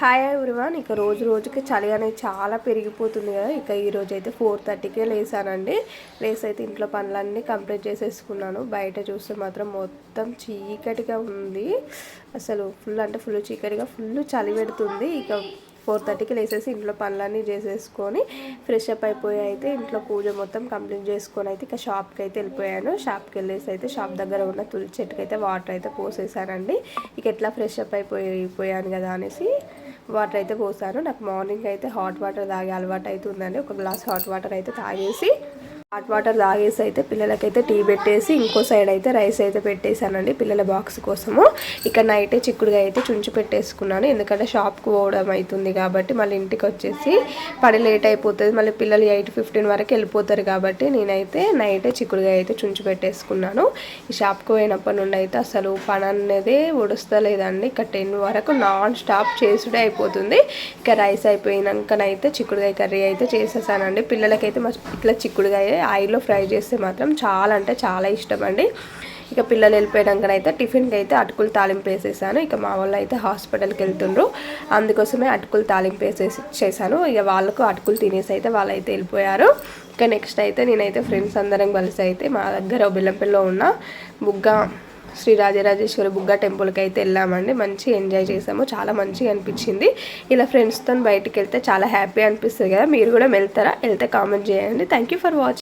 Hi everyone. ఇక రోజు రోజుకి చలి అనేది చాలా పెరిగిపోతుంది కదా. ఇక ఈరోజు అయితే 4:30కే లేసానండి. లేసి అయితే ఇంట్లో పనులన్నీ కంప్లీట్ చేసేసుకున్నాను. బయట చూస్తే మాత్రం మొత్తం చీకటిగా ఉంది. అసలు ఫుల్ చీకటిగా చలి పెడుతుంది. ఇక 4:30కి లేసేసి ఇంట్లో పనులన్నీ చేసేసుకొని ఫ్రెష్ అప్ అయిపోయి అయితే ఇంట్లో పూజ మొత్తం కంప్లీట్ చేసుకొని అయితే ఇక షాప్కి అయితే వెళ్ళిపోయాను. షాప్కి వెళ్ళేసి అయితే షాప్ దగ్గర ఉన్న తులసి చెట్టుకి అయితే వాటర్ అయితే పోసేసానండి. ఇక ఎట్లా ఫ్రెష్ అప్ అయిపోయాను కదా అనేసి వాటర్ అయితే పోసాను. నాకు మార్నింగ్ అయితే హాట్ వాటర్ తాగే అలవాటు అయితే ఉందండి. ఒక గ్లాస్ హాట్ వాటర్ అయితే తాగేసి అయితే పిల్లలకైతే టీ పెట్టేసి ఇంకో సైడ్ అయితే రైస్ అయితే పెట్టేశానండి పిల్లల బాక్స్ కోసము. ఇక నైటే చిక్కుడుగా అయితే చుంచి పెట్టేసుకున్నాను. ఎందుకంటే షాప్కి పోవడం అవుతుంది కాబట్టి మళ్ళీ ఇంటికి వచ్చేసి పని లేట్ అయిపోతుంది. మళ్ళీ పిల్లలు 8:15 వరకు వెళ్ళిపోతారు కాబట్టి నేనైతే నైటే చిక్కుడుగా అయితే చుంచి పెట్టేసుకున్నాను. ఈ షాప్కి పోయినప్పటి నుండి అయితే అసలు పని అనేది ఉడుస్తలేదండి. ఇక 10 వరకు నాన్ స్టాప్ చేసుడే అయిపోతుంది. ఇక రైస్ అయిపోయినాకనైతే చిక్కుడుగాయ కర్రీ అయితే చేసేసానండి. పిల్లలకైతే ఇట్లా చిక్కుడుగాయ ఆయిల్లో ఫ్రై చేస్తే మాత్రం చాలా అంటే చాలా ఇష్టం అండి. ఇక పిల్లలు వెళ్ళిపోయాకనైతే టిఫిన్కి అయితే అటుకులు తాలింపు వేసేసాను. ఇక మా వాళ్ళు అయితే హాస్పిటల్కి వెళ్తుండ్రు, అందుకోసమే అటుకులు తాలింపు చేశాను. ఇక వాళ్ళకు అటుకులు తినేసి అయితే వాళ్ళైతే వెళ్ళిపోయారు. ఇక నెక్స్ట్ అయితే నేనైతే ఫ్రెండ్స్ అందరం కలిసి అయితే మా దగ్గర బెల్లంపల్లిలో ఉన్న బుగ్గ శ్రీ రాజరాజేశ్వరి బుగ్గ టెంపుల్కి అయితే వెళ్ళామండి. మంచిగా ఎంజాయ్ చేసాము, చాలా మంచిగా అనిపించింది. ఇలా ఫ్రెండ్స్తో బయటికి వెళ్తే చాలా హ్యాపీ అనిపిస్తుంది కదా. మీరు కూడా వెళ్తారా? వెళ్తే కామెంట్ చేయండి. Thank you for watching.